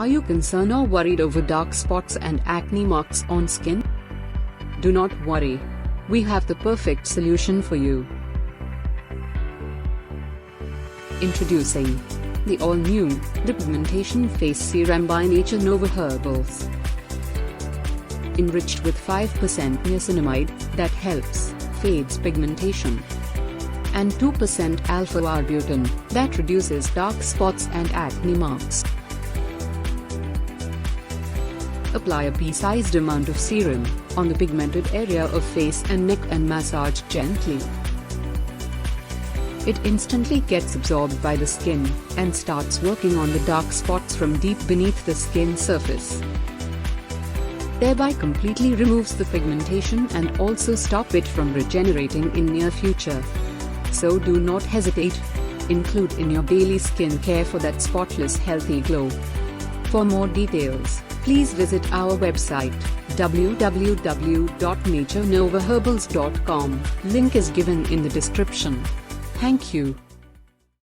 Are you concerned or worried over dark spots and acne marks on skin? Do not worry. We have the perfect solution for you. Introducing the all-new Depigmentation Face Serum by NatureNova Herbals. Enriched with 5% niacinamide that helps fades pigmentation, and 2% alpha arbutin that reduces dark spots and acne marks. Apply a pea-sized amount of serum on the pigmented area of face and neck and massage gently. It instantly gets absorbed by the skin and starts working on the dark spots from deep beneath the skin surface, thereby completely removes the pigmentation and also stop it from regenerating in near future. So do not hesitate. Include in your daily skincare for that spotless healthy glow. For more details, please visit our website www.naturenovaherbals.com. Link is given in the description. Thank you.